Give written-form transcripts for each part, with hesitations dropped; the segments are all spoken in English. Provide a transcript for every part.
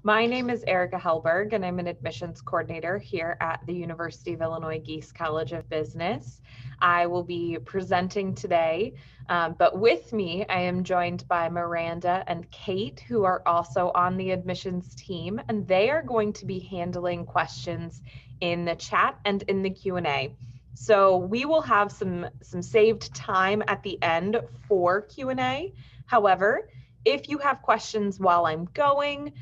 My name is Erica Hellberg, and I'm an admissions coordinator here at the University of Illinois Gies College of Business. I will be presenting today, but with me, I am joined by Miranda and Kate, who are also on the admissions team, and they are going to be handling questions in the chat and in the Q&A. So we will have some saved time at the end for Q&A. However, if you have questions while I'm going,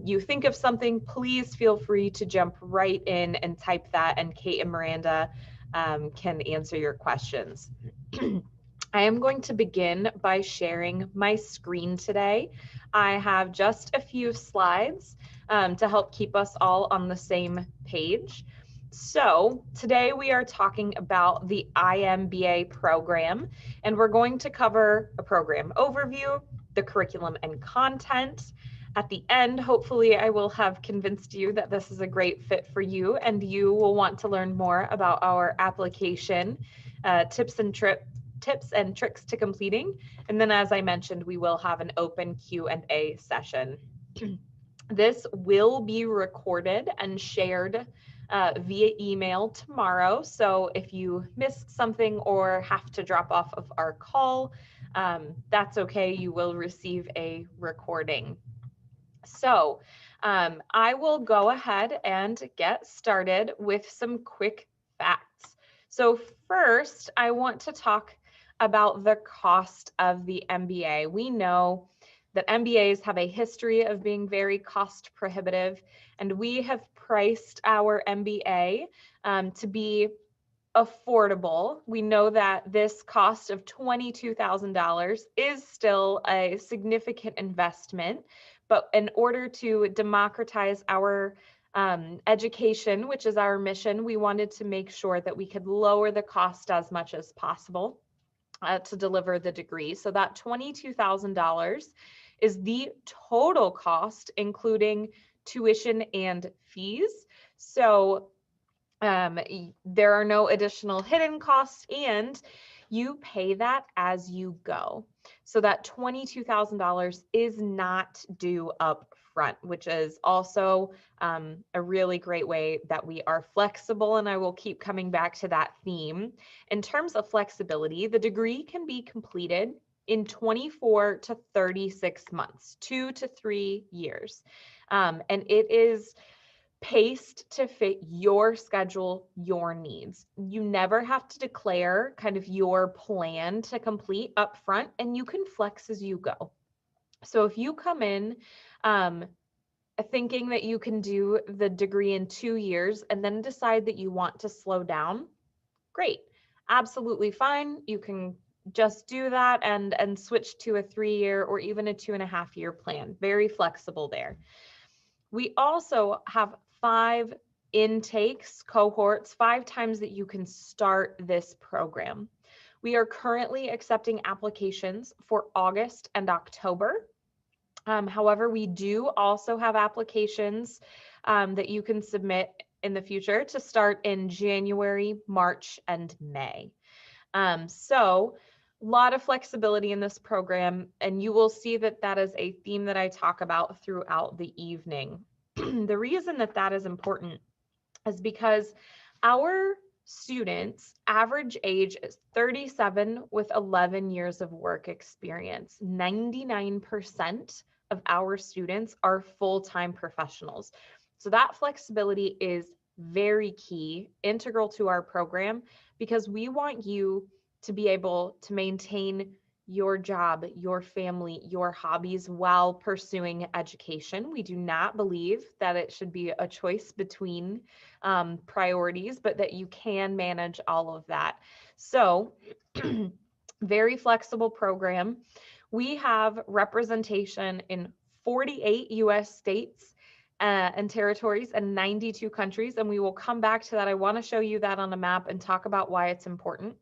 you think of something, please feel free to jump right in and type that, and Kate and Miranda can answer your questions. I am going to begin by sharing my screen today. I have just a few slides to help keep us all on the same page. So today we are talking about the iMBA program, and we're going to cover a program overview, the curriculum and content. At the end, hopefully I will have convinced you that this is a great fit for you and you will want to learn more about our application, tips and tricks to completing. And then, as I mentioned, we will have an open Q&A session. This will be recorded and shared via email tomorrow. So if you missed something or have to drop off of our call, that's okay. You will receive a recording. So I will go ahead and get started with some quick facts. So first, I want to talk about the cost of the MBA. We know that MBAs have a history of being very cost prohibitive, and we have priced our MBA to be affordable. We know that this cost of $22,000 is still a significant investment, but in order to democratize our education, which is our mission, we wanted to make sure that we could lower the cost as much as possible to deliver the degree. So that $22,000 is the total cost, including tuition and fees. So there are no additional hidden costs, and you pay that as you go. So that $22,000 is not due up front, which is also a really great way that we are flexible, and I will keep coming back to that theme. In terms of flexibility, the degree can be completed in 24 to 36 months, 2 to 3 years, and it is paced to fit your schedule, your needs. You never have to declare kind of your plan to complete up front, and you can flex as you go. So if you come in thinking that you can do the degree in 2 years and then decide that you want to slow down, great, absolutely fine. You can just do that and switch to a 3-year or even a 2.5-year plan. Very flexible there. We also have 5 intakes, cohorts, 5 times that you can start this program. We are currently accepting applications for August and October. However, we do also have applications that you can submit in the future to start in January, March, and May. So a lot of flexibility in this program, and you will see that that is a theme that I talk about throughout the evening. The reason that that is important is because our students' average age is 37 with 11 years of work experience. 99% of our students are full-time professionals. So that flexibility is very key, integral to our program, because we want you to be able to maintain your job, your family, your hobbies while pursuing education. We do not believe that it should be a choice between priorities, but that you can manage all of that. So very flexible program. We have representation in 48 US states and territories and 92 countries, and we will come back to that. I want to show you that on a map and talk about why it's important.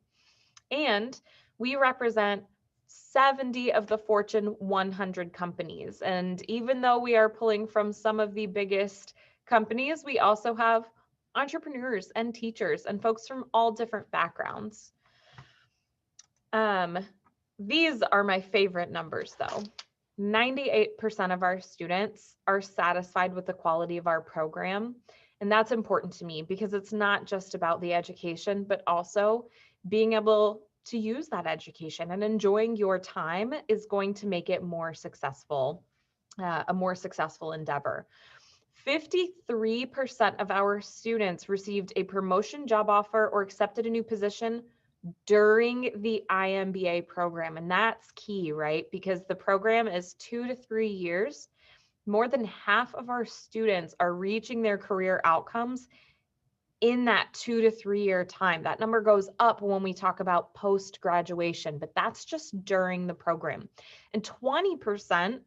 And we represent 70 of the Fortune 100 companies. And even though we are pulling from some of the biggest companies, we also have entrepreneurs and teachers and folks from all different backgrounds. These are my favorite numbers, though. 98% of our students are satisfied with the quality of our program. And that's important to me because it's not just about the education, but also being able to use that education, and enjoying your time is going to make it more successful, a more successful endeavor. 53% of our students received a promotion, job offer, or accepted a new position during the iMBA program. And that's key, right? Because the program is 2 to 3 years. More than half of our students are reaching their career outcomes in that 2 to 3 year time. That number goes up when we talk about post graduation, but that's just during the program. And 20%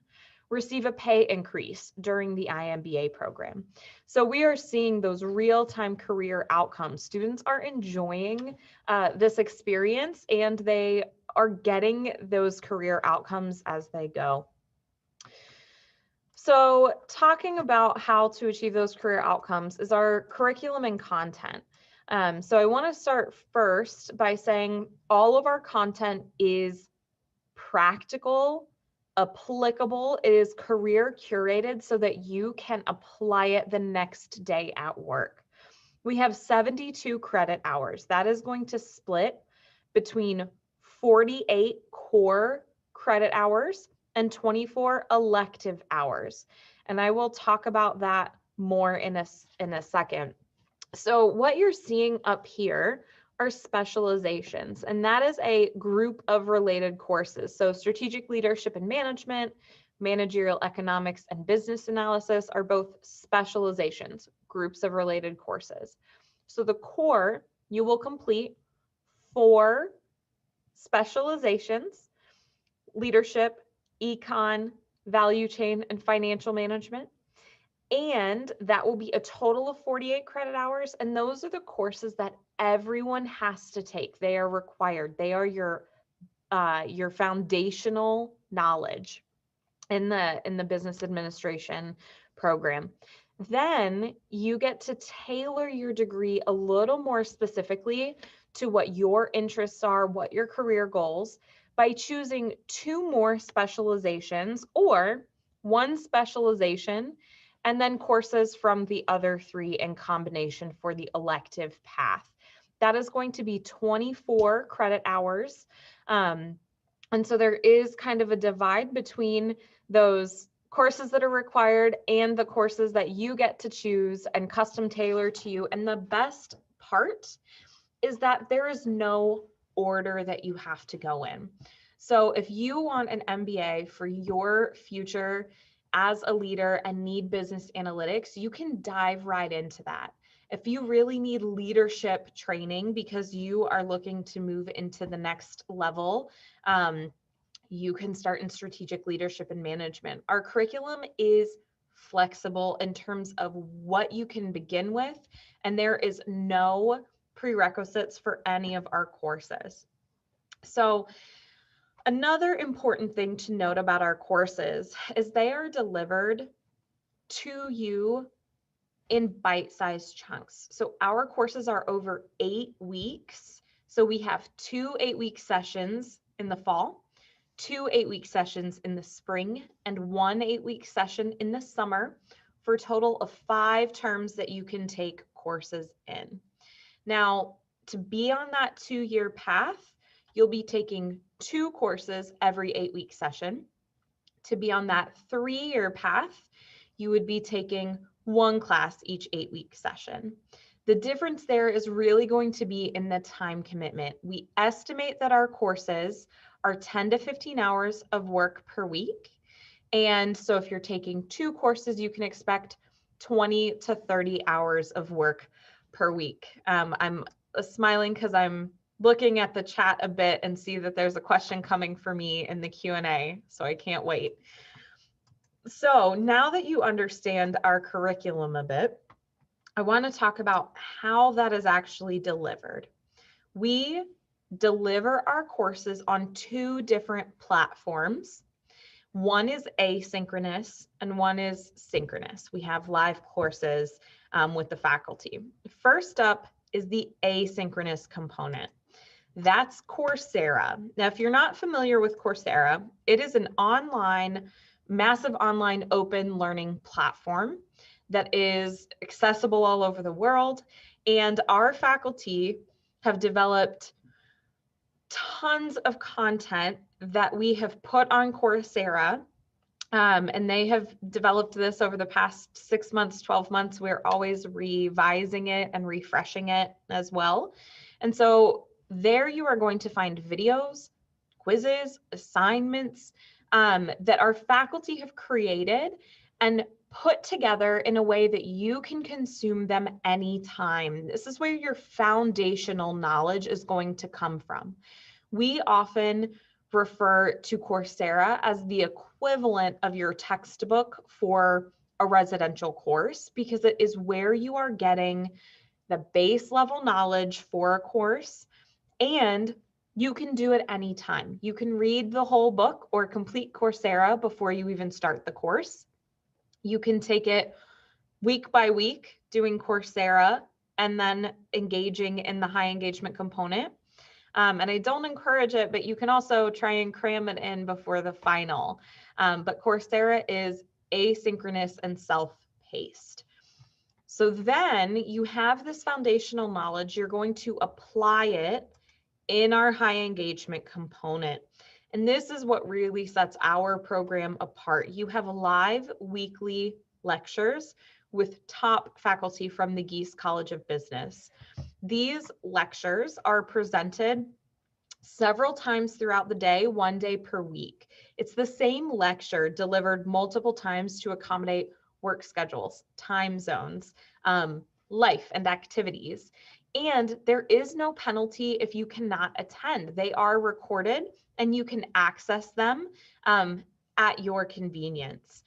receive a pay increase during the iMBA program. So we are seeing those real-time career outcomes. Students are enjoying this experience, and they are getting those career outcomes as they go. So talking about how to achieve those career outcomes is our curriculum and content. So I want to start first by saying all of our content is practical, applicable. It is career curated so that you can apply it the next day at work. We have 72 credit hours. That is going to split between 48 core credit hours and 24 elective hours. And I will talk about that more in a second. So what you're seeing up here are specializations, and that is a group of related courses. So strategic leadership and management, managerial economics, and business analysis are both specializations, groups of related courses. So the core, you will complete 4 specializations: leadership, econ, value chain, and financial management. And that will be a total of 48 credit hours. And those are the courses that everyone has to take. They are required. They are your foundational knowledge in the business administration program. Then you get to tailor your degree a little more specifically to what your interests are, what your career goals, by choosing 2 more specializations or 1 specialization, and then courses from the other 3 in combination for the elective path. That is going to be 24 credit hours. And so there is kind of a divide between those courses that are required and the courses that you get to choose and custom tailor to you. And the best part is that there is no order that you have to go in. So if you want an MBA for your future as a leader and need business analytics, you can dive right into that. If you really need leadership training because you are looking to move into the next level, you can start in strategic leadership and management. Our curriculum is flexible in terms of what you can begin with, and there is no prerequisites for any of our courses. So another important thing to note about our courses is they are delivered to you in bite-sized chunks. So our courses are over 8 weeks. So we have 2 8-week sessions in the fall, 2 8-week sessions in the spring, and 1 8-week session in the summer, for a total of 5 terms that you can take courses in. Now, to be on that 2-year path, you'll be taking 2 courses every 8-week session. To be on that 3-year path, you would be taking 1 class each 8-week session. The difference there is really going to be in the time commitment. We estimate that our courses are 10 to 15 hours of work per week. And so if you're taking 2 courses, you can expect 20 to 30 hours of work per week. I'm smiling because I'm looking at the chat a bit and see that there's a question coming for me in the Q&A, so I can't wait. So now that you understand our curriculum a bit, I want to talk about how that is actually delivered. We deliver our courses on 2 different platforms. One is asynchronous and one is synchronous. We have live courses with the faculty. First up is the asynchronous component. That's Coursera. Now, if you're not familiar with Coursera, it is an massive online open learning platform that is accessible all over the world. And our faculty have developed tons of content that we have put on Coursera. And they have developed this over the past 6 months, 12 months. We're always revising it and refreshing it as well. And so there you are going to find videos, quizzes, assignments that our faculty have created and put together in a way that you can consume them anytime. This is where your foundational knowledge is going to come from. We often refer to Coursera as the equivalent of your textbook for a residential course, because it is where you are getting the base level knowledge for a course, and you can do it anytime. You can read the whole book or complete Coursera before you even start the course. You can take it week by week doing Coursera and then engaging in the high engagement component. And I don't encourage it, but you can also try and cram it in before the final. But Coursera is asynchronous and self-paced. So then you have this foundational knowledge, you're going to apply it in our high engagement component. And this is what really sets our program apart. You have live weekly lectures with top faculty from the Gies College of Business. These lectures are presented several times throughout the day, 1 day per week. It's the same lecture delivered multiple times to accommodate work schedules, time zones, life and activities. And there is no penalty if you cannot attend. They are recorded and you can access them at your convenience.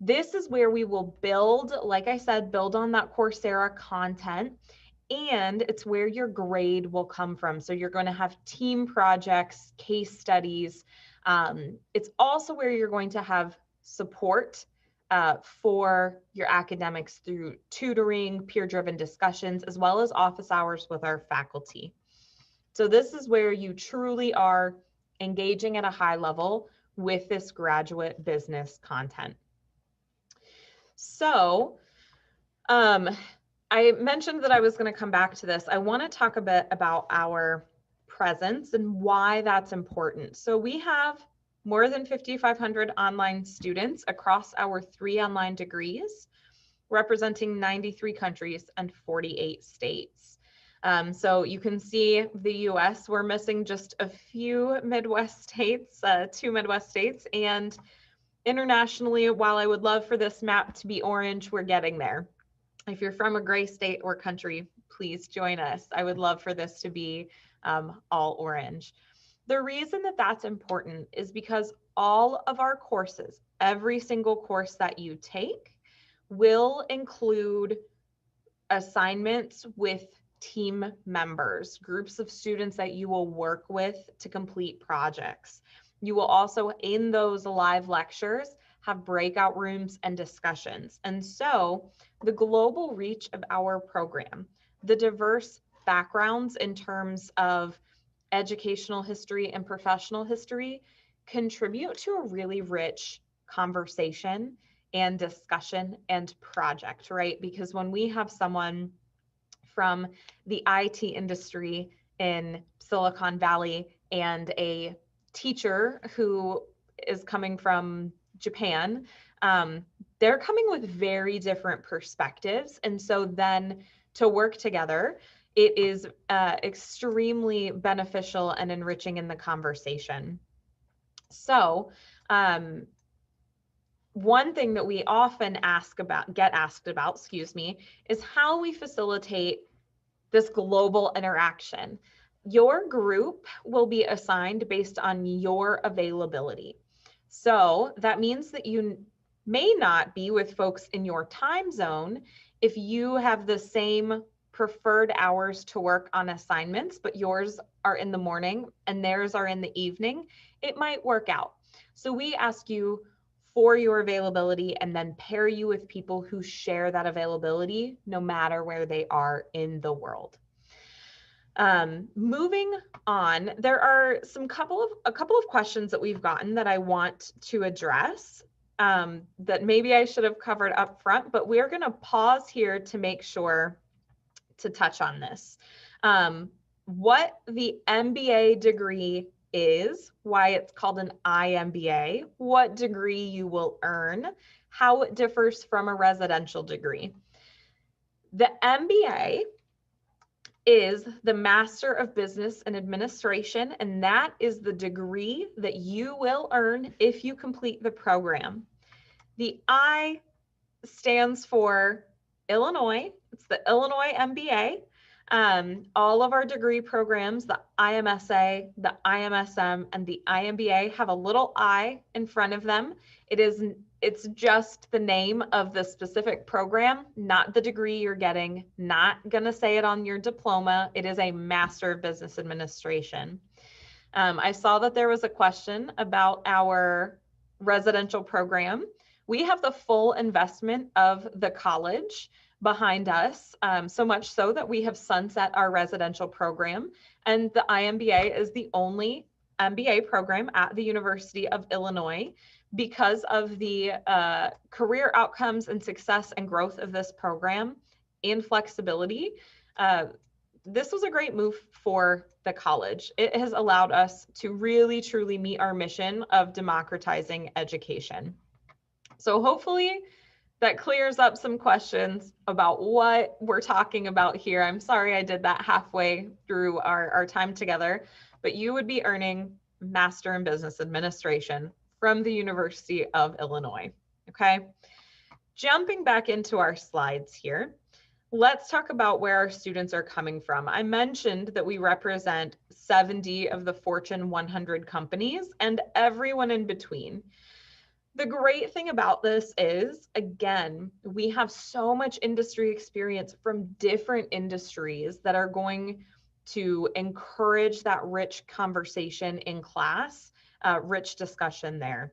This is where we will build, like I said, build on that Coursera content, and it's where your grade will come from. So you're going to have team projects, case studies. It's also where you're going to have support for your academics through tutoring, peer-driven discussions, as well as office hours with our faculty. So this is where you truly are engaging at a high level with this graduate business content. So I mentioned that I was going to come back to this. I want to talk a bit about our presence and why that's important. So we have more than 5,500 online students across our 3 online degrees, representing 93 countries and 48 states. So you can see the US, we're missing just a few Midwest states, 2 Midwest states, and internationally, while I would love for this map to be orange, we're getting there. If you're from a gray state or country, please join us. I would love for this to be all orange. The reason that that's important is because all of our courses, every single course that you take, will include assignments with team members, groups of students that you will work with to complete projects. You will also, in those live lectures, have breakout rooms and discussions. And so the global reach of our program, the diverse backgrounds in terms of educational history and professional history, contribute to a really rich conversation and discussion and project, right? Because when we have someone from the IT industry in Silicon Valley and a teacher who is coming from Japan, they're coming with very different perspectives. And so then to work together, it is extremely beneficial and enriching in the conversation. So one thing that we often get asked about, is how we facilitate this global interaction. Your group will be assigned based on your availability. So that means that you may not be with folks in your time zone if you have the same preferred hours to work on assignments, but yours are in the morning and theirs are in the evening. It might work out. So we ask you for your availability and then pair you with people who share that availability no matter where they are in the world. Moving on, there are a couple of questions that we've gotten that I want to address that maybe I should have covered up front, but we're going to pause here to make sure to touch on this. What the MBA degree is, why it's called an iMBA, what degree you will earn, how it differs from a residential degree. The MBA is the Master of Business and Administration, and that is the degree that you will earn if you complete the program. The I stands for Illinois. It's the Illinois MBA. All of our degree programs, the IMSA, the IMSM, and the iMBA have a little I in front of them. It's just the name of the specific program, not the degree you're getting, not gonna say it on your diploma. It is a Master of Business Administration. I saw that there was a question about our residential program. We have the full investment of the college behind us, so much so that we have sunset our residential program, and the iMBA is the only MBA program at the University of Illinois. Because of the career outcomes and success and growth of this program and flexibility, this was a great move for the college. It has allowed us to really, truly meet our mission of democratizing education. So hopefully that clears up some questions about what we're talking about here. I'm sorry I did that halfway through our time together, but you would be earning Master in Business Administration from the University of Illinois, okay? Jumping back into our slides here, let's talk about where our students are coming from. I mentioned that we represent 70 of the Fortune 100 companies and everyone in between. The great thing about this is, again, we have so much industry experience from different industries that are going to encourage that rich conversation in class, rich discussion there.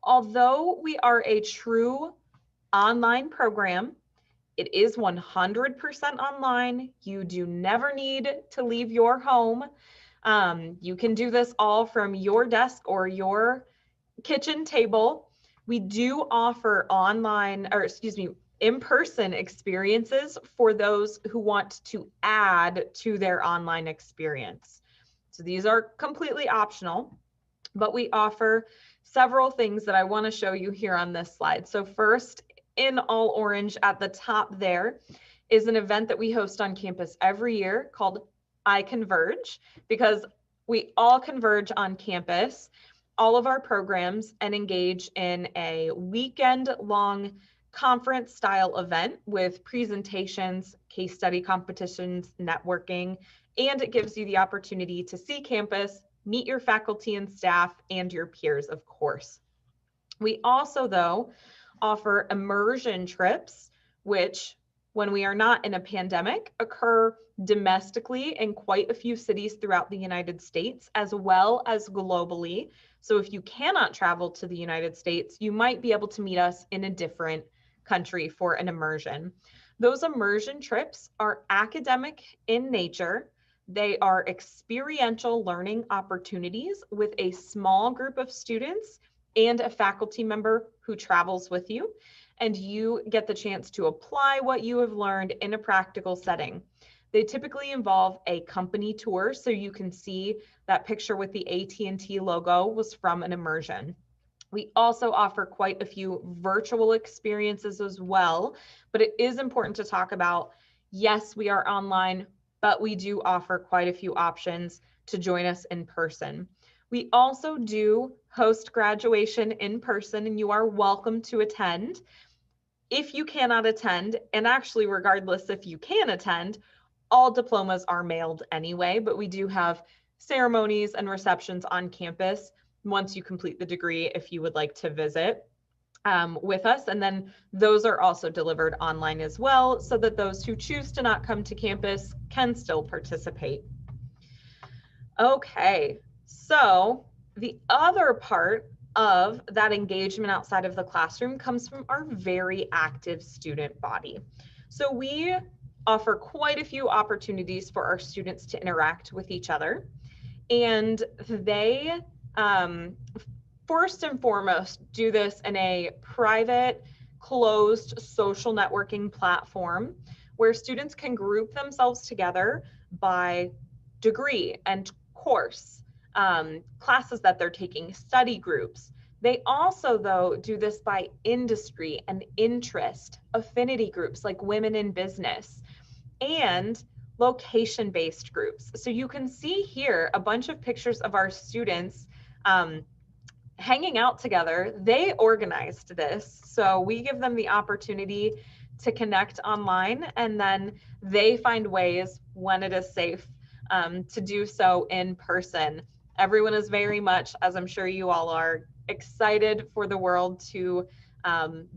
Although we are a true online program, it is 100% online. You do never need to leave your home. You can do this all from your desk or your kitchen table. We do offer in-person experiences for those who want to add to their online experience. So these are completely optional, but we offer several things that I want to show you here on this slide. So first, in all orange at the top there is an event that we host on campus every year called I Converge, because we all converge on campus, all of our programs, and engage in a weekend-long conference-style event with presentations, case study competitions, networking, and it gives you the opportunity to see campus, meet your faculty and staff, and your peers, of course. We also, though, offer immersion trips, which, when we are not in a pandemic, occur domestically in quite a few cities throughout the United States, as well as globally. So if you cannot travel to the United States, you might be able to meet us in a different country for an immersion. Those immersion trips are academic in nature. They are experiential learning opportunities with a small group of students and a faculty member who travels with you, and you get the chance to apply what you have learned in a practical setting. They typically involve a company tour, so you can see that picture with the AT&T logo was from an immersion. We also offer quite a few virtual experiences as well, but it is important to talk about, yes, we are online, but we do offer quite a few options to join us in person. We also do host graduation in person, and you are welcome to attend. If you cannot attend, and actually regardless if you can attend, all diplomas are mailed anyway, but we do have ceremonies and receptions on campus once you complete the degree if you would like to visit with us. And then those are also delivered online as well, so that those who choose to not come to campus can still participate. Okay, so the other part of that engagement outside of the classroom comes from our very active student body. So we offer quite a few opportunities for our students to interact with each other. And they, first and foremost, do this in a private, closed social networking platform where students can group themselves together by degree and course, classes that they're taking, study groups. They also, though, do this by industry and interest, affinity groups like women in business, and location-based groups. So you can see here a bunch of pictures of our students hanging out together. They organized this, so we give them the opportunity to connect online, and then they find ways when it is safe to do so in person. Everyone is very much, as I'm sure you all are, excited for the world to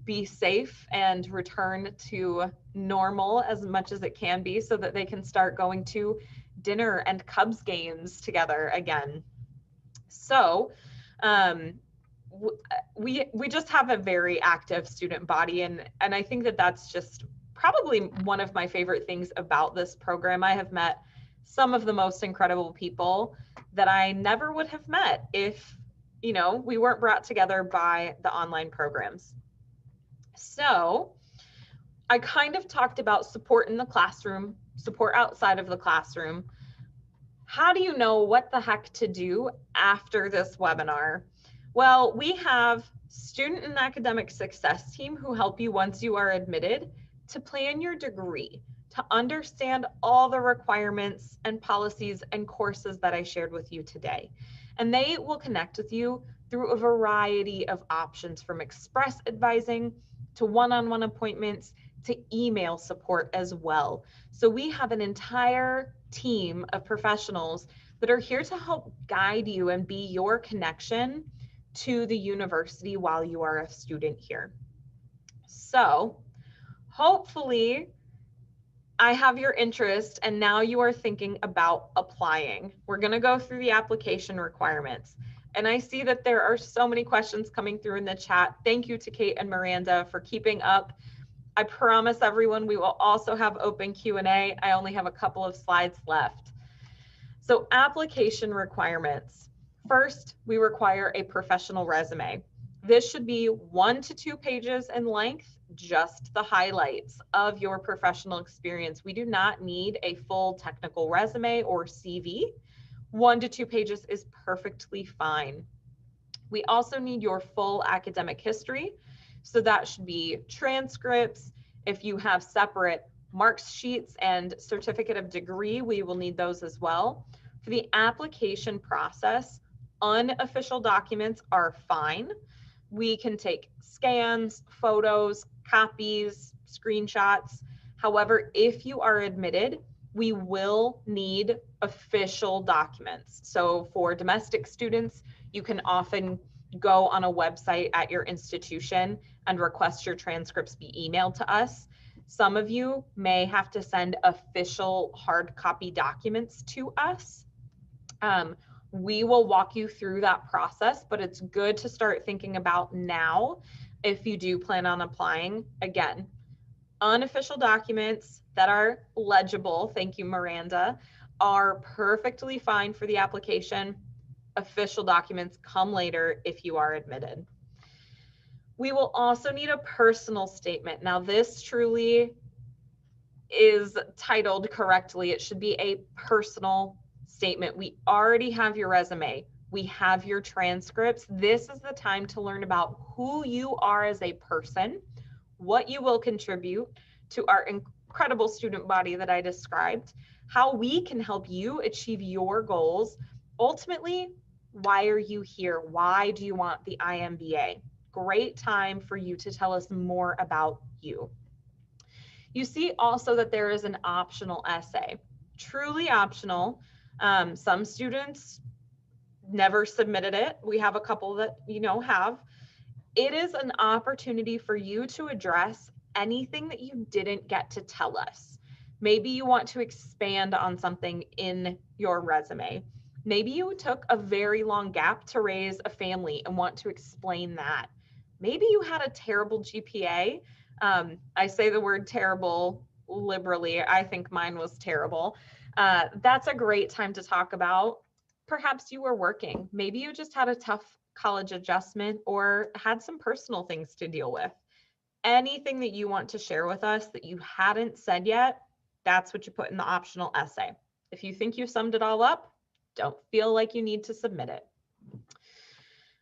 be safe and return to normal as much as it can be, so that they can start going to dinner and Cubs games together again. So we just have a very active student body, and I think that that's just probably one of my favorite things about this program. I have met some of the most incredible people that I never would have met if, you know, we weren't brought together by the online programs. So I kind of talked about support in the classroom, support outside of the classroom. How do you know what the heck to do after this webinar? Well, we have student and academic success team who help you once you are admitted to plan your degree, to understand all the requirements and policies and courses that I shared with you today. And they will connect with you through a variety of options, from express advising to one-on-one appointments to email support as well. So we have an entire team of professionals that are here to help guide you and be your connection to the university while you are a student here. So hopefully I have your interest, and now you are thinking about applying. We're going to go through the application requirements. And I see that there are so many questions coming through in the chat. Thank you to Kate and Miranda for keeping up. I promise everyone we will also have open Q&A. I only have a couple of slides left. So application requirements. First, we require a professional resume. This should be 1 to 2 pages in length, just the highlights of your professional experience. We do not need a full technical resume or CV. 1 to 2 pages is perfectly fine. We also need your full academic history. So that should be transcripts. If you have separate marks sheets and certificate of degree, we will need those as well. For the application process, unofficial documents are fine. We can take scans, photos, copies, screenshots. However, if you are admitted, we will need official documents. So for domestic students, you can often go on a website at your institution and request your transcripts be emailed to us. Some of you may have to send official hard copy documents to us. We will walk you through that process, but it's good to start thinking about now if you do plan on applying. Again, unofficial documents that are legible, thank you, Miranda, are perfectly fine for the application. Official documents come later if you are admitted. We will also need a personal statement. Now, this truly is titled correctly. It should be a personal statement. We already have your resume. We have your transcripts. This is the time to learn about who you are as a person, what you will contribute to our incredible student body that I described, how we can help you achieve your goals. Ultimately, why are you here? Why do you want the iMBA? Great time for you to tell us more about you. You see also that there is an optional essay, truly optional. Some students never submitted it. We have a couple that, you know, have. It is an opportunity for you to address anything that you didn't get to tell us. Maybe you want to expand on something in your resume. Maybe you took a very long gap to raise a family and want to explain that. Maybe you had a terrible GPA. I say the word terrible liberally. I think mine was terrible. That's a great time to talk about perhaps you were working. Maybe you just had a tough college adjustment or had some personal things to deal with. Anything that you want to share with us that you hadn't said yet, that's what you put in the optional essay. If you think you summed it all up, don't feel like you need to submit it.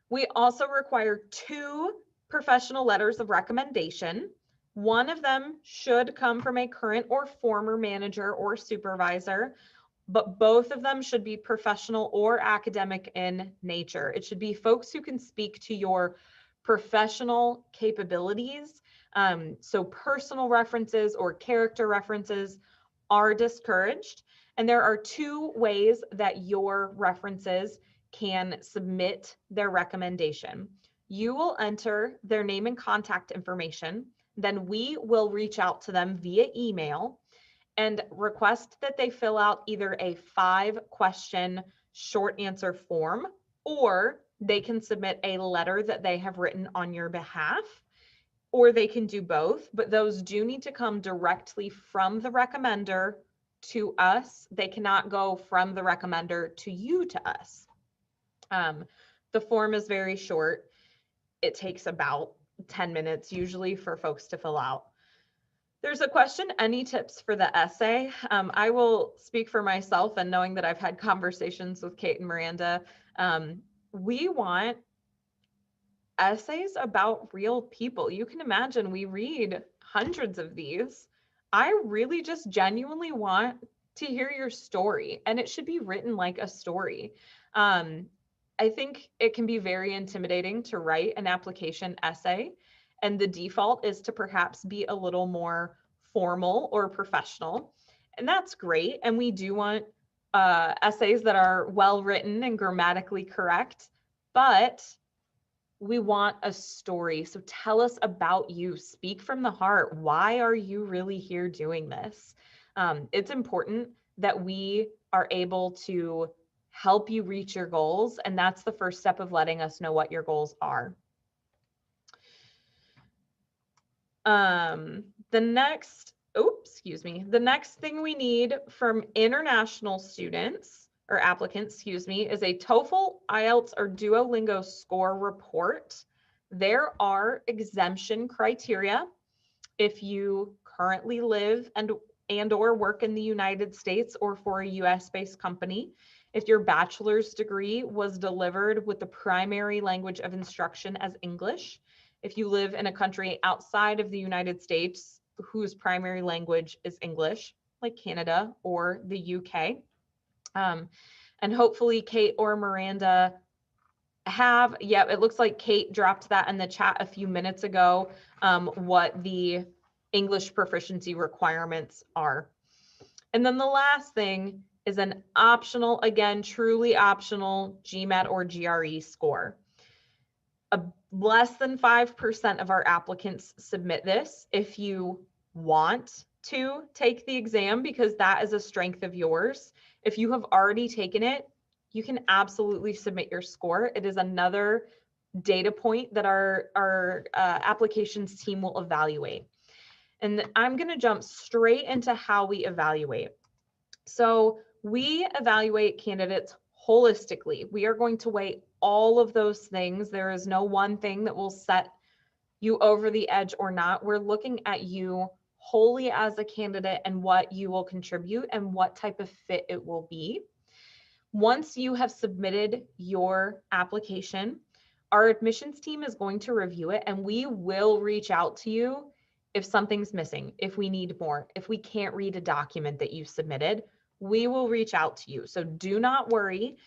We also require 2 professional letters of recommendation. One of them should come from a current or former manager or supervisor, but both of them should be professional or academic in nature. It should be folks who can speak to your professional capabilities. So personal references or character references are discouraged. And there are 2 ways that your references can submit their recommendation. You will enter their name and contact information. Then we will reach out to them via email and request that they fill out either a 5-question short answer form, or they can submit a letter that they have written on your behalf, or they can do both, but those do need to come directly from the recommender to us. They cannot go from the recommender to you to us. The form is very short. It takes about 10 minutes usually for folks to fill out. There's a question, any tips for the essay? I will speak for myself, and knowing that I've had conversations with Kate and Miranda, we want essays about real people. You can imagine we read hundreds of these. I really just genuinely want to hear your story, and it should be written like a story. I think it can be very intimidating to write an application essay, and the default is to perhaps be a little more formal or professional. And that's great. And we do want essays that are well written and grammatically correct, but we want a story. So tell us about you. Speak from the heart. Why are you really here doing this? It's important that we are able to help you reach your goals. And that's the first step of letting us know what your goals are. The next thing we need from international students or applicants, is a TOEFL, IELTS, or Duolingo score report. There are exemption criteria. If you currently live and or work in the United States or for a US-based company, if your bachelor's degree was delivered with the primary language of instruction as English, if you live in a country outside of the United States whose primary language is English, like Canada or the UK. And hopefully Kate or Miranda have, it looks like Kate dropped that in the chat a few minutes ago, what the English proficiency requirements are. And then the last thing is an optional, again, truly optional GMAT or GRE score. Less than 5% of our applicants submit this. If you want to take the exam, because that is a strength of yours, if you have already taken it, you can absolutely submit your score. It is another data point that our applications team will evaluate. And I'm going to jump straight into how we evaluate. So we evaluate candidates holistically. We are going to weigh all of those things. There is no one thing that will set you over the edge or not. We're looking at you wholly as a candidate and what you will contribute and what type of fit it will be. Once you have submitted your application, our admissions team is going to review it, and we will reach out to you if something's missing, if we need more, if we can't read a document that you submitted, we will reach out to you. So do not worry.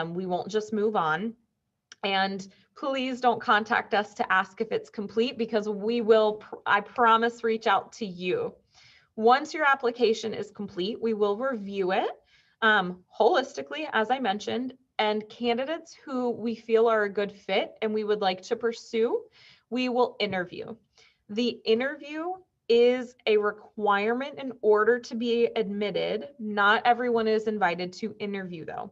We won't just move on. And please don't contact us to ask if it's complete, because we will, I promise, reach out to you. Once your application is complete, we will review it holistically, as I mentioned, and candidates who we feel are a good fit and we would like to pursue, we will interview. The interview is a requirement in order to be admitted. Not everyone is invited to interview, though.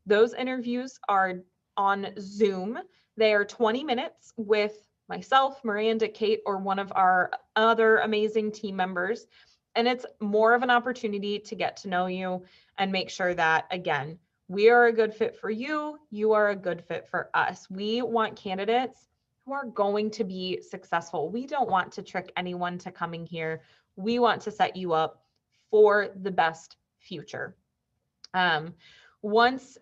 Those interviews are on Zoom. They are 20 minutes with myself, Miranda, Kate, or one of our other amazing team members. And it's more of an opportunity to get to know you and make sure that, again, we are a good fit for you, you are a good fit for us. We want candidates who are going to be successful. We don't want to trick anyone to coming here. We want to set you up for the best future. Once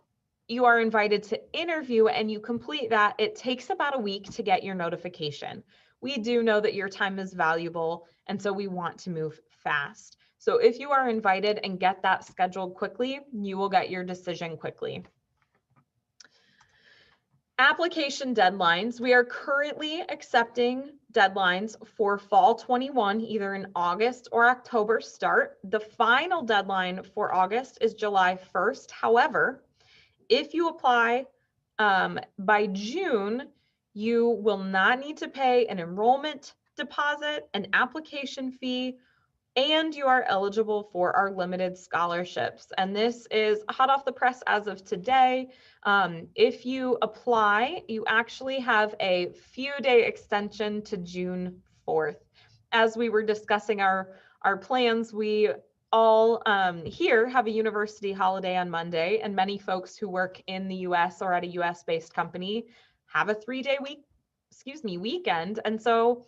you are invited to interview and you complete that, it takes about a week to get your notification. We do know that your time is valuable, and so we want to move fast. So if you are invited and get that scheduled quickly, you will get your decision quickly. Application deadlines. We are currently accepting deadlines for fall 21, either in August or October start. The final deadline for August is July 1st. However, if you apply by June, you will not need to pay an enrollment deposit, an application fee, and you are eligible for our limited scholarships. And this is hot off the press as of today. If you apply, you actually have a few day extension to June 4th. As we were discussing our plans, we all here have a university holiday on Monday, and many folks who work in the US or at a US based company have a 3-day weekend. And so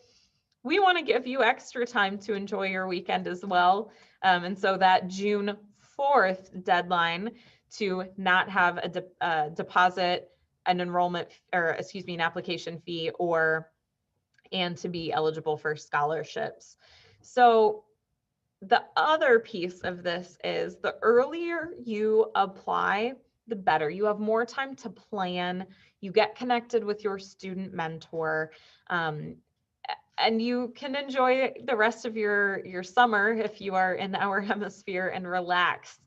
we want to give you extra time to enjoy your weekend as well. And so that June 4th deadline to not have a deposit, an enrollment, or excuse me, an application fee, and to be eligible for scholarships. So the other piece of this is the earlier you apply, the better. You have more time to plan. You get connected with your student mentor. And you can enjoy the rest of your summer if you are in our hemisphere and relax.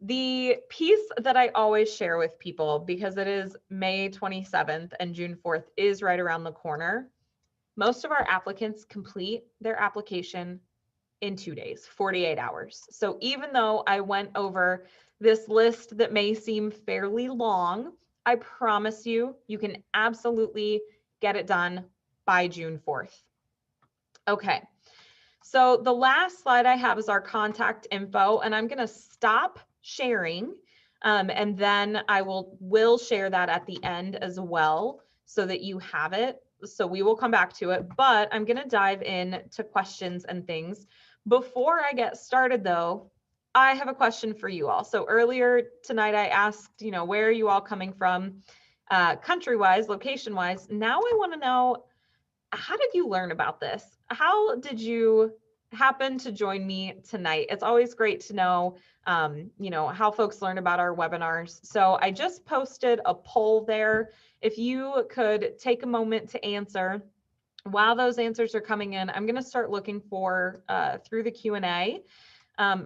The piece that I always share with people, because it is May 27th and June 4th is right around the corner, most of our applicants complete their application in 2 days, 48 hours. So even though I went over this list that may seem fairly long, I promise you, you can absolutely get it done by June 4th. Okay, so the last slide I have is our contact info, and I'm going to stop sharing, and then I will share that at the end as well so that you have it. So we will come back to it, but I'm going to dive in to questions and things. Before I get started though, I have a question for you all. So earlier tonight I asked, where are you all coming from, country-wise, location-wise. Now I want to know, how did you learn about this? How did you happen to join me tonight? It's always great to know, how folks learn about our webinars. So I just posted a poll there. If you could take a moment to answer. While those answers are coming in, I'm going to start looking for through the Q&A.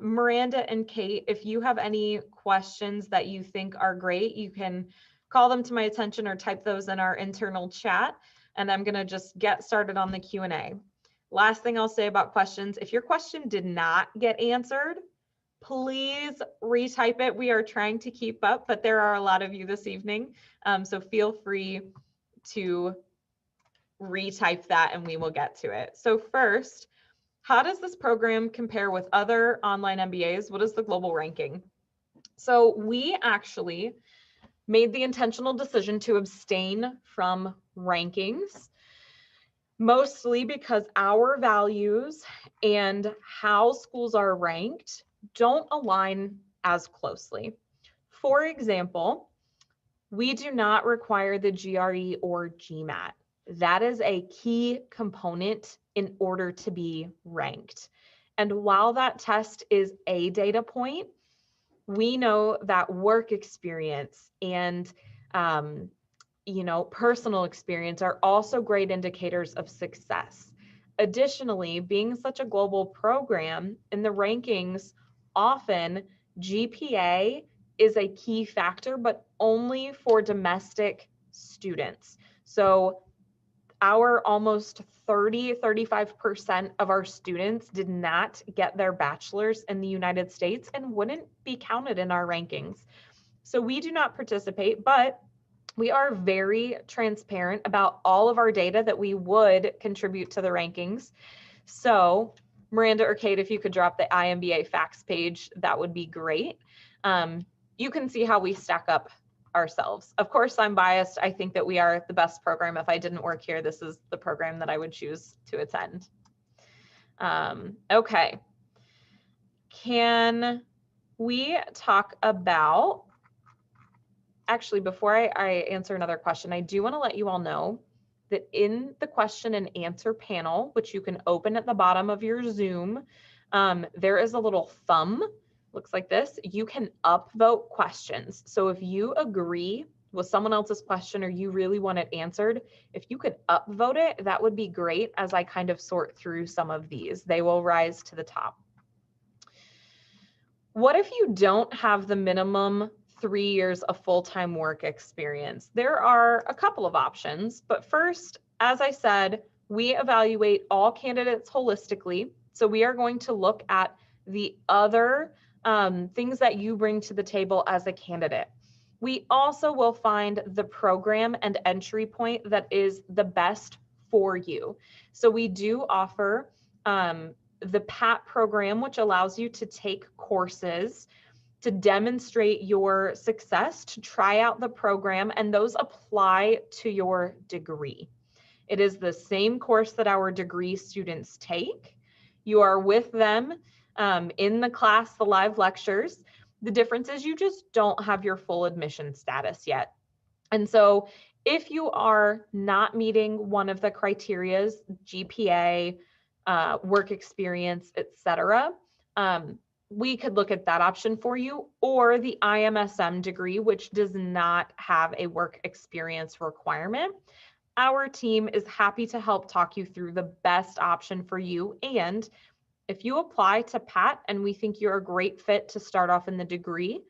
Miranda and Kate, if you have any questions that you think are great, you can call them to my attention or type those in our internal chat. And I'm going to just get started on the Q&A. Last thing I'll say about questions, if your question did not get answered, please retype it. We are trying to keep up, but there are a lot of you this evening. So feel free to retype that and we will get to it. So first, how does this program compare with other online MBAs? What is the global ranking? So we actually made the intentional decision to abstain from rankings, mostly because our values and how schools are ranked don't align as closely. For example, we do not require the GRE or GMAT. That is a key component in order to be ranked. And while that test is a data point, we know that work experience and personal experience are also great indicators of success. Additionally, being such a global program, in the rankings, often GPA is a key factor, but only for domestic students. So our almost 35% of our students did not get their bachelor's in the United States and wouldn't be counted in our rankings. So we do not participate, but we are very transparent about all of our data that we would contribute to the rankings. So Miranda or Kate, if you could drop the iMBA facts page, that would be great. You can see how we stack up ourselves. Of course, I'm biased. I think that we are the best program. If I didn't work here, this is the program that I would choose to attend. Okay. Can we talk about, actually, before I answer another question, I do want to let you all know that in the question and answer panel, which you can open at the bottom of your Zoom, there is a little thumb, looks like this. You can upvote questions. So if you agree with someone else's question or you really want it answered, if you could upvote it, that would be great as I kind of sort through some of these. They will rise to the top. What if you don't have the minimum 3 years of full-time work experience? There are a couple of options, but first, as I said, we evaluate all candidates holistically. So we are going to look at the other things that you bring to the table as a candidate. We also will find the program and entry point that is the best for you. So we do offer the PAT program, which allows you to take courses to demonstrate your success, to try out the program, and those apply to your degree. It is the same course that our degree students take. You are with them in the class, the live lectures. The difference is you just don't have your full admission status yet. And so if you are not meeting one of the criterias, GPA, work experience, etc., we could look at that option for you, or the IMSM degree, which does not have a work experience requirement. Our team is happy to help talk you through the best option for you. And if you apply to PAT and we think you're a great fit to start off in the degree,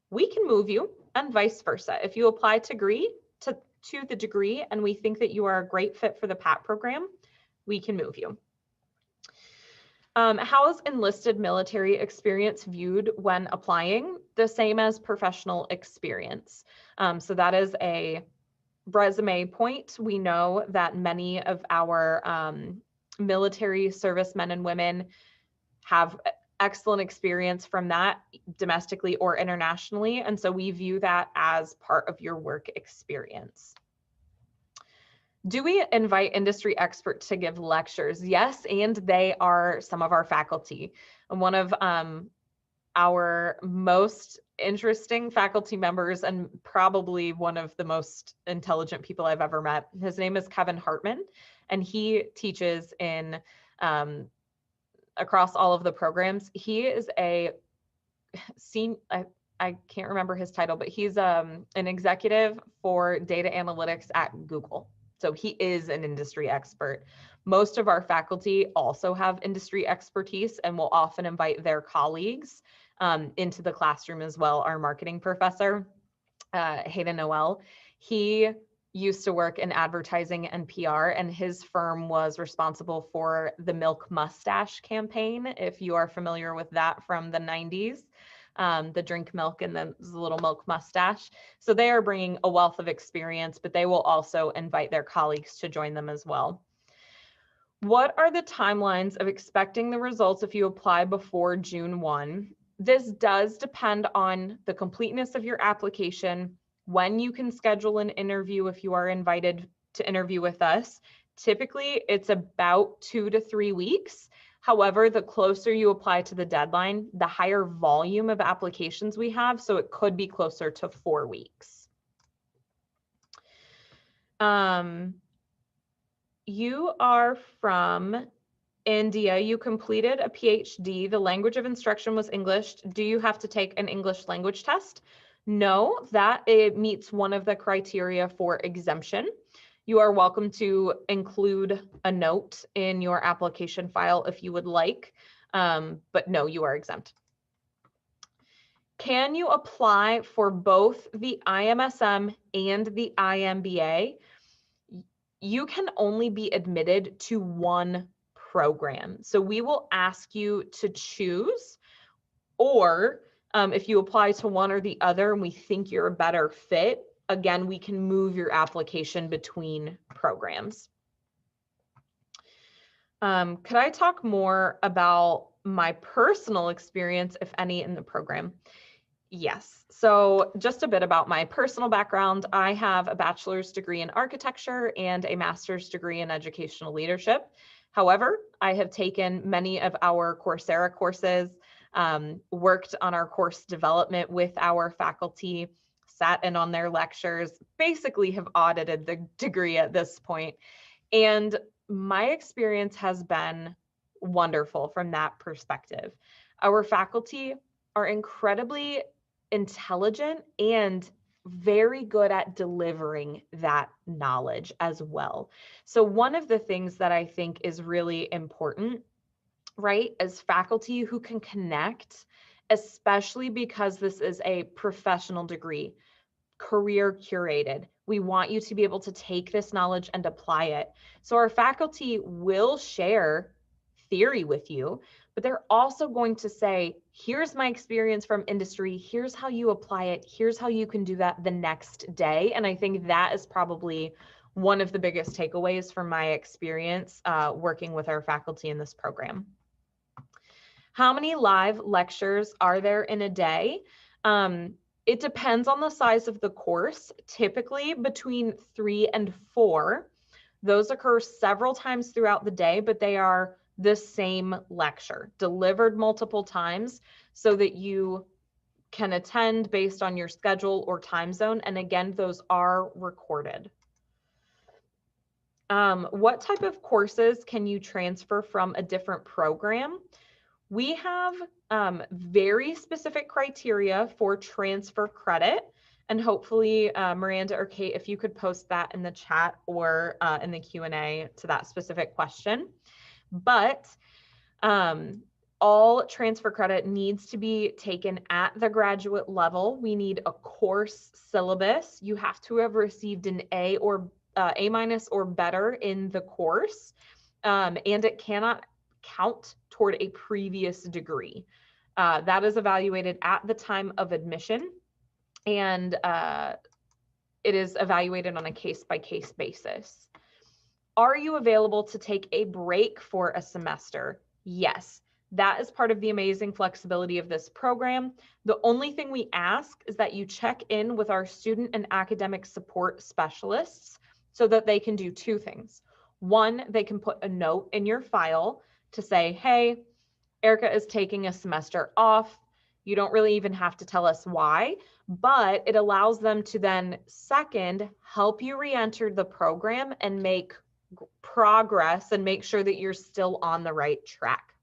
we can move you, and vice versa. If you apply to the degree and we think that you are a great fit for the PAT program, we can move you. How is enlisted military experience viewed when applying? The same as professional experience. So that is a resume point. We know that many of our military servicemen and women have excellent experience from that domestically or internationally. And so we view that as part of your work experience. Do we invite industry experts to give lectures? Yes, and they are some of our faculty. And one of our most interesting faculty members, and probably one of the most intelligent people I've ever met, his name is Kevin Hartman, and he teaches in across all of the programs. He is a senior, I can't remember his title, but he's an executive for data analytics at Google. So he is an industry expert. Most of our faculty also have industry expertise and will often invite their colleagues into the classroom as well. Our marketing professor, Hayden Noel, he used to work in advertising and PR, and his firm was responsible for the Milk Mustache campaign, if you are familiar with that from the 90s. The drink milk and the little milk mustache. So they are bringing a wealth of experience, but they will also invite their colleagues to join them as well. What are the timelines of expecting the results if you apply before June 1? This does depend on the completeness of your application, when you can schedule an interview if you are invited to interview with us. Typically, it's about 2 to 3 weeks. However, the closer you apply to the deadline, the higher volume of applications we have, so it could be closer to 4 weeks. You are from India. You completed a PhD. The language of instruction was English. Do you have to take an English language test? No, that it meets one of the criteria for exemption. You are welcome to include a note in your application file if you would like, but no, you are exempt. Can you apply for both the IMSM and the iMBA? You can only be admitted to one program. So we will ask you to choose, or if you apply to one or the other and we think you're a better fit, again, we can move your application between programs. Could I talk more about my personal experience, if any, in the program? Yes. So just a bit about my personal background. I have a bachelor's degree in architecture and a master's degree in educational leadership. However, I have taken many of our Coursera courses, worked on our course development with our faculty, sat in on their lectures, basically have audited the degree at this point. And my experience has been wonderful from that perspective. Our faculty are incredibly intelligent and very good at delivering that knowledge as well. So, one of the things that I think is really important, right, as faculty who can connect, especially because this is a professional degree, career curated. We want you to be able to take this knowledge and apply it. So our faculty will share theory with you, but they're also going to say, here's my experience from industry. Here's how you apply it. Here's how you can do that the next day. And I think that is probably one of the biggest takeaways from my experience working with our faculty in this program. How many live lectures are there in a day? It depends on the size of the course, typically between 3 and 4. Those occur several times throughout the day, but they are the same lecture delivered multiple times so that you can attend based on your schedule or time zone. And again, those are recorded. What type of courses can you transfer from a different program? We have very specific criteria for transfer credit. And hopefully, Miranda or Kate, if you could post that in the chat or in the Q&A to that specific question. But all transfer credit needs to be taken at the graduate level. We need a course syllabus. You have to have received an A or A- or better in the course, and it cannot count toward a previous degree. That is evaluated at the time of admission, and it is evaluated on a case-by-case basis. Are you available to take a break for a semester? Yes. That is part of the amazing flexibility of this program. The only thing we ask is that you check in with our student and academic support specialists so that they can do two things. One, they can put a note in your file to say, hey, Erica is taking a semester off. You don't really even have to tell us why, but it allows them to then, second, help you re-enter the program and make progress and make sure that you're still on the right track.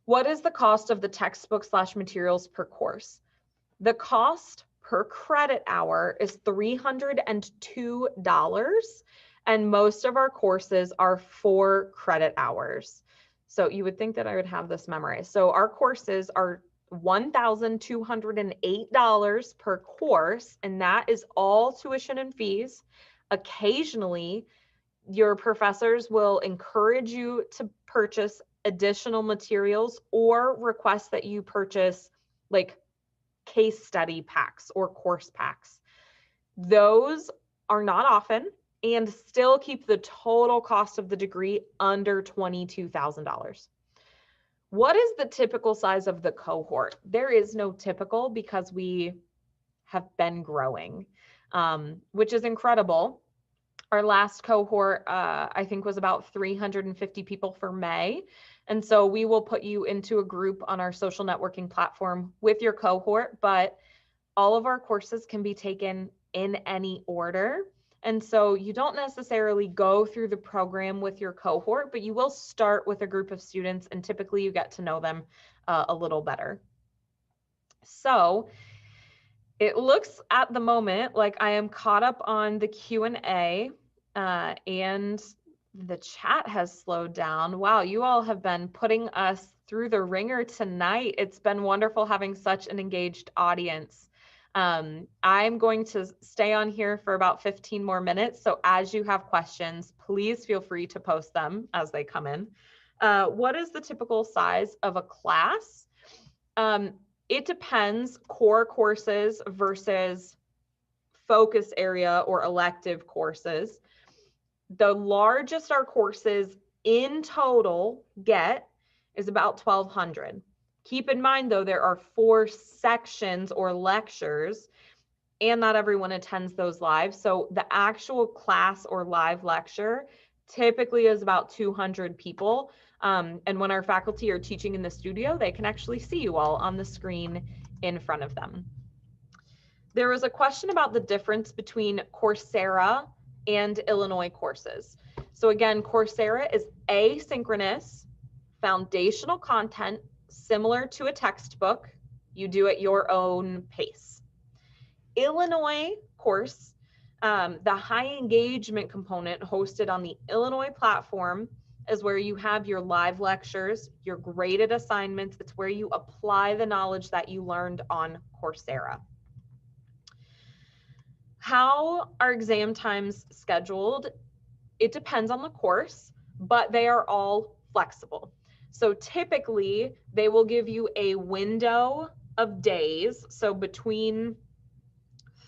What is the cost of the textbook / materials per course? The cost per credit hour is $302, and most of our courses are 4 credit hours. So you would think that I would have this memorized. So our courses are $1,208 per course, and that is all tuition and fees. Occasionally, your professors will encourage you to purchase additional materials or request that you purchase like case study packs or course packs. Those are not often and still keep the total cost of the degree under $22,000. What is the typical size of the cohort? There is no typical because we have been growing, which is incredible. Our last cohort, I think, was about 350 people for May. And so we will put you into a group on our social networking platform with your cohort, but all of our courses can be taken in any order. And so you don't necessarily go through the program with your cohort, but you will start with a group of students, and typically you get to know them a little better. So it looks at the moment like I am caught up on the Q&A, and the chat has slowed down. Wow, you all have been putting us through the ringer tonight. It's been wonderful having such an engaged audience. I'm going to stay on here for about 15 more minutes. So as you have questions, please feel free to post them as they come in. What is the typical size of a class? It depends, core courses versus focus area or elective courses. The largest our courses in total get is about 1,200. Keep in mind though, there are 4 sections or lectures, and not everyone attends those live. So the actual class or live lecture typically is about 200 people. And when our faculty are teaching in the studio, they can actually see you all on the screen in front of them. There was a question about the difference between Coursera and Illinois courses. So again, Coursera is asynchronous, foundational content, similar to a textbook. You do at your own pace. Illinois course, the high engagement component hosted on the Illinois platform is where you have your live lectures, your graded assignments. It's where you apply the knowledge that you learned on Coursera. How are exam times scheduled? It depends on the course, but they are all flexible. So typically they will give you a window of days. So between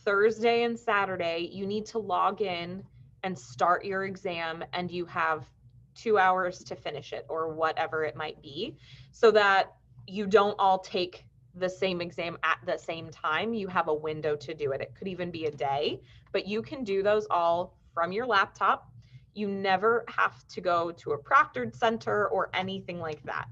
Thursday and Saturday, you need to log in and start your exam, and you have 2 hours to finish it or whatever it might be, so that you don't all take the same exam at the same time. You have a window to do it. It could even be a day, but you can do those all from your laptop. You never have to go to a proctored center or anything like that.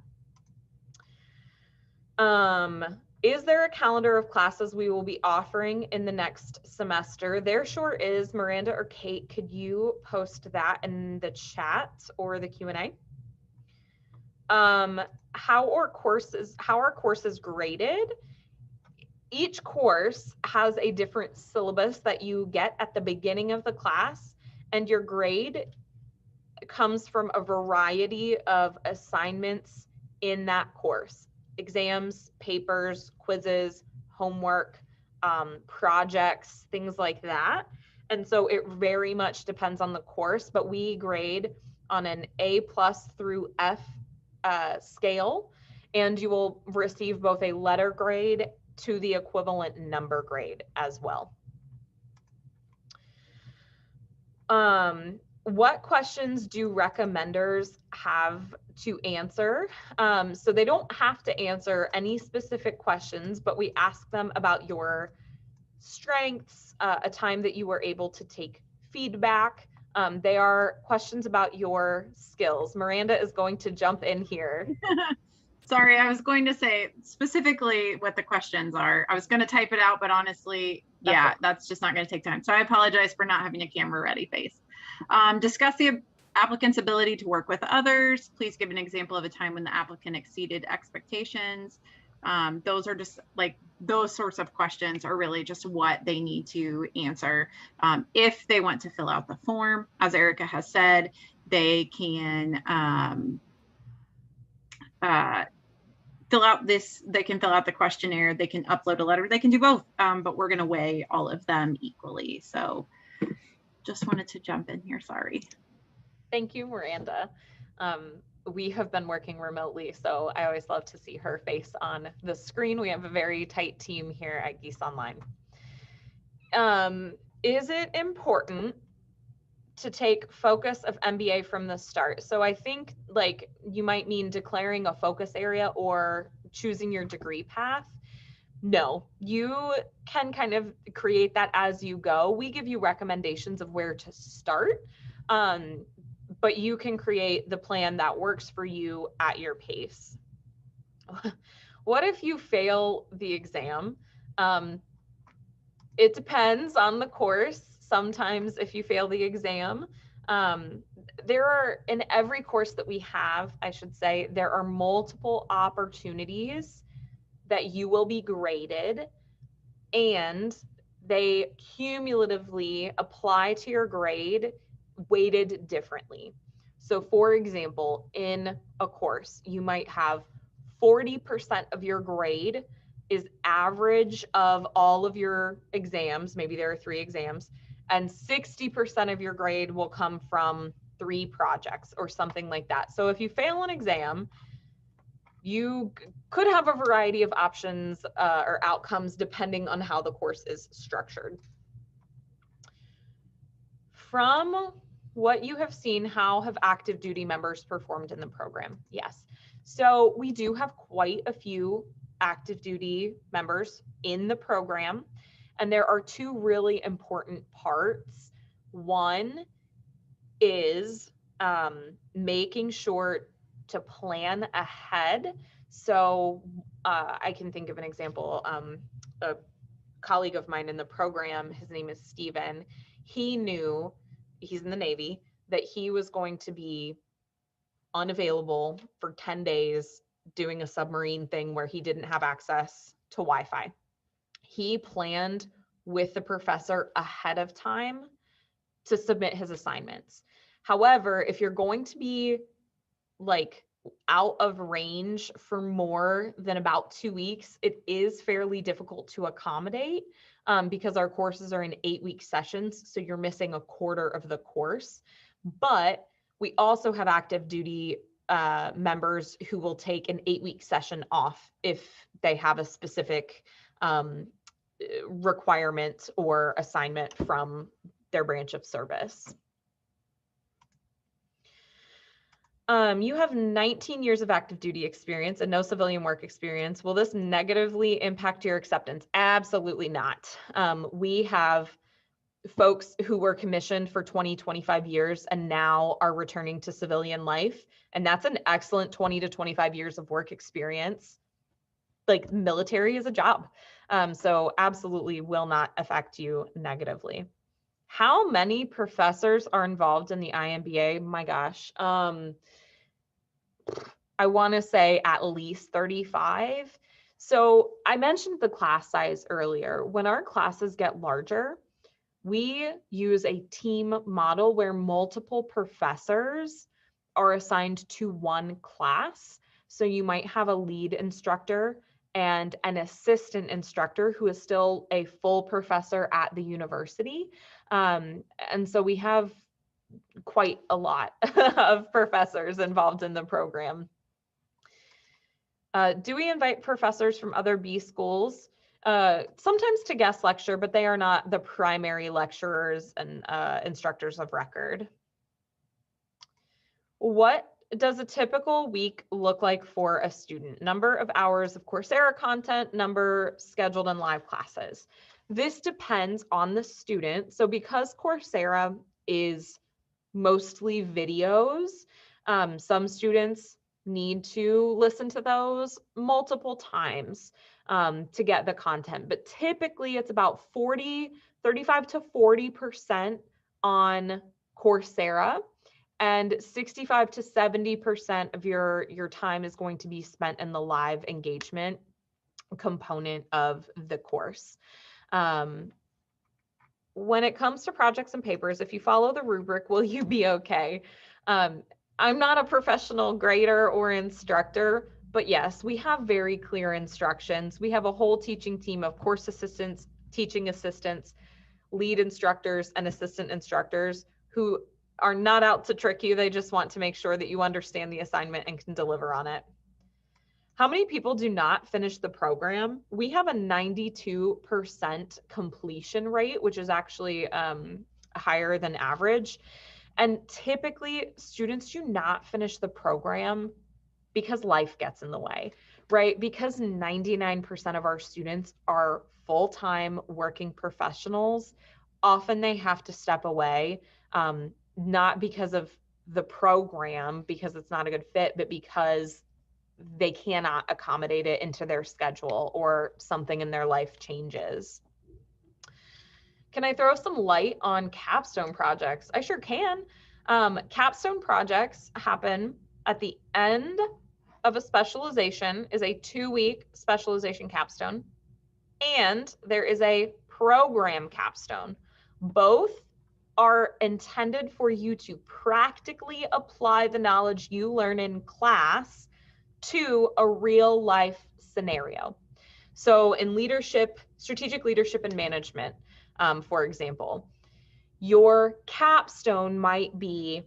Is there a calendar of classes we will be offering in the next semester? There sure is. Miranda or Kate, could you post that in the chat or the Q&A? How are courses graded? Each course has a different syllabus that you get at the beginning of the class, and your grade comes from a variety of assignments in that course. Exams, papers, quizzes, homework, projects, things like that. And so it very much depends on the course, but we grade on an A+ through F scale, and you will receive both a letter grade to the equivalent number grade as well. What questions do recommenders have to answer? So they don't have to answer any specific questions, but we ask them about your strengths, a time that you were able to take feedback. They are questions about your skills. Miranda is going to jump in here. Sorry, I was going to say specifically what the questions are. I was going to type it out, but honestly, that's just not going to take time. So I apologize for not having a camera ready face. Discuss the applicant's ability to work with others. Please give an example of a time when the applicant exceeded expectations. Those are just like, those sorts of questions are really just what they need to answer. If they want to fill out the form, as Erica has said, they can fill out the questionnaire, they can upload a letter, they can do both, but we're going to weigh all of them equally. So just wanted to jump in here, sorry. Thank you, Miranda. We have been working remotely, so I always love to see her face on the screen. We have a very tight team here at Gies Online. Is it important to take focus of MBA from the start? So I think like you might mean declaring a focus area or choosing your degree path. No, you can kind of create that as you go. We give you recommendations of where to start, but you can create the plan that works for you at your pace. What if you fail the exam? It depends on the course. Sometimes if you fail the exam, there are, in every course that we have, I should say, there are multiple opportunities that you will be graded, and they cumulatively apply to your grade weighted differently. So for example, in a course, you might have 40% of your grade is average of all of your exams. Maybe there are 3 exams, and 60% of your grade will come from 3 projects or something like that. So if you fail an exam, you could have a variety of options or outcomes depending on how the course is structured. From what you have seen, how have active duty members performed in the program? Yes. So we do have quite a few active duty members in the program, and there are two really important parts. One is making sure to plan ahead. So I can think of an example. A colleague of mine in the program, his name is Steven. He knew, he's in the Navy, that he was going to be unavailable for 10 days doing a submarine thing where he didn't have access to Wi-Fi. He planned with the professor ahead of time to submit his assignments. However, if you're going to be like out of range for more than about 2 weeks, it is fairly difficult to accommodate because our courses are in 8-week sessions. So you're missing a quarter of the course. But we also have active duty members who will take an 8-week session off if they have a specific requirement or assignment from their branch of service. You have 19 years of active duty experience and no civilian work experience. Will this negatively impact your acceptance? Absolutely not. We have folks who were commissioned for 20, 25 years and now are returning to civilian life. And that's an excellent 20 to 25 years of work experience. Like, military is a job. So absolutely will not affect you negatively. How many professors are involved in the iMBA? My gosh. I want to say at least 35. So I mentioned the class size earlier. When our classes get larger, we use a team model where multiple professors are assigned to one class. So you might have a lead instructor and an assistant instructor who is still a full professor at the university. And so we have quite a lot of professors involved in the program. Do we invite professors from other B schools? Sometimes to guest lecture, but they are not the primary lecturers and instructors of record. What does a typical week look like for a student? Number of hours of Coursera content, number scheduled and live classes. This depends on the student. So because Coursera is mostly videos, some students need to listen to those multiple times to get the content, but typically it's about 35 to 40% on Coursera, and 65 to 70% of your time is going to be spent in the live engagement component of the course. When it comes to projects and papers, if you follow the rubric, will you be okay? I'm not a professional grader or instructor, but yes, we have very clear instructions. We have a whole teaching team of course assistants, teaching assistants, lead instructors, and assistant instructors who are not out to trick you. They just want to make sure that you understand the assignment and can deliver on it. How many people do not finish the program? We have a 92% completion rate, which is actually higher than average. And typically students do not finish the program because life gets in the way, right? Because 99% of our students are full-time working professionals. Often they have to step away, not because of the program, because it's not a good fit, but because they cannot accommodate it into their schedule or something in their life changes. Can I throw some light on capstone projects? I sure can. Capstone projects happen at the end of a specialization, is a 2-week specialization capstone, and there is a program capstone. Both are intended for you to practically apply the knowledge you learn in class to a real life scenario. So in leadership, strategic leadership and management, for example, your capstone might be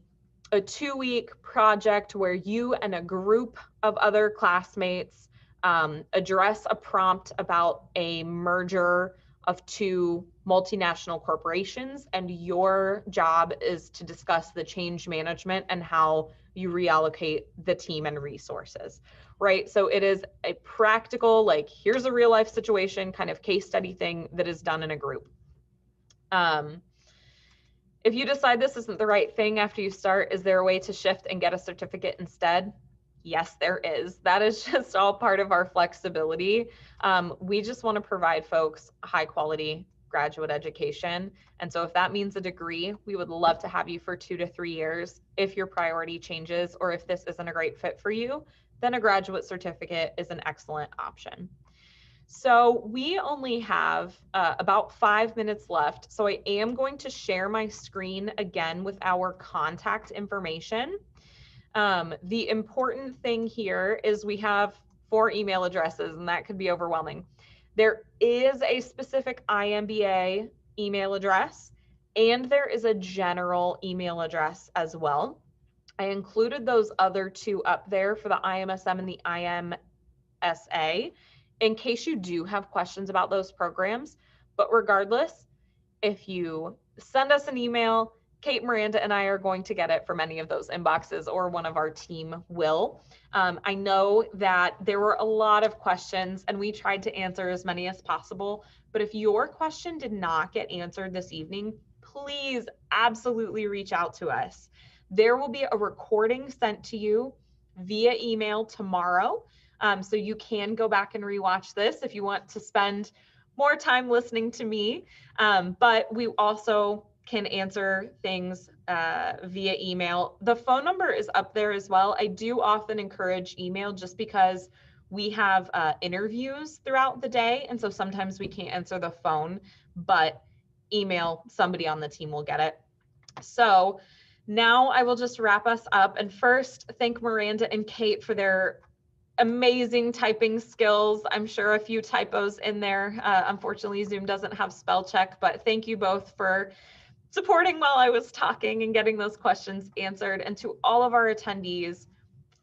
a 2-week project where you and a group of other classmates address a prompt about a merger of 2 multinational corporations, and your job is to discuss the change management and how you reallocate the team and resources, right? So it is a practical, like, here's a real life situation kind of case study thing that is done in a group. If you decide this isn't the right thing after you start, is there a way to shift and get a certificate instead? Yes, there is. That is just all part of our flexibility. We just want to provide folks high quality graduate education. And so if that means a degree, we would love to have you for 2 to 3 years. If your priority changes, or if this isn't a great fit for you, then a graduate certificate is an excellent option. So we only have about 5 minutes left. So I am going to share my screen again with our contact information. The important thing here is we have 4 email addresses, and that could be overwhelming. There is a specific iMBA email address, and there is a general email address as well. I included those other 2 up there for the IMSM and the IMSA in case you do have questions about those programs. But regardless, if you send us an email, Kate, Miranda, and I are going to get it from any of those inboxes, or one of our team will. I know that there were a lot of questions and we tried to answer as many as possible, but if your question did not get answered this evening, please absolutely reach out to us. There will be a recording sent to you via email tomorrow. So you can go back and rewatch this if you want to spend more time listening to me. But we also can answer things via email. The phone number is up there as well. I do often encourage email just because we have interviews throughout the day. And so sometimes we can't answer the phone, but email, somebody on the team will get it. So now I will just wrap us up. And first, thank Miranda and Kate for their amazing typing skills. I'm sure a few typos in there. Unfortunately, Zoom doesn't have spell check, but thank you both for supporting while I was talking and getting those questions answered. And to all of our attendees,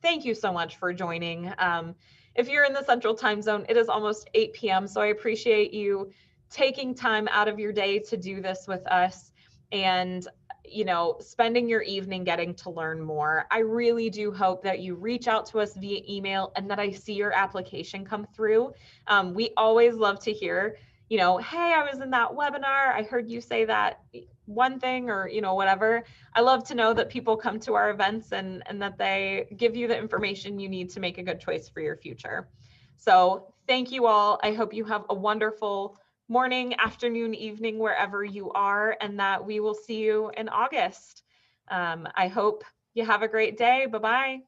thank you so much for joining. If you're in the Central Time Zone, it is almost 8 p.m. So I appreciate you taking time out of your day to do this with us, and spending your evening getting to learn more. I really do hope that you reach out to us via email and that I see your application come through. We always love to hear, hey, I was in that webinar, I heard you say that one thing, or whatever. I love to know that people come to our events and that they give you the information you need to make a good choice for your future. So thank you all. I hope you have a wonderful morning, afternoon, evening, wherever you are, and that we will see you in August. I hope you have a great day. Bye-bye.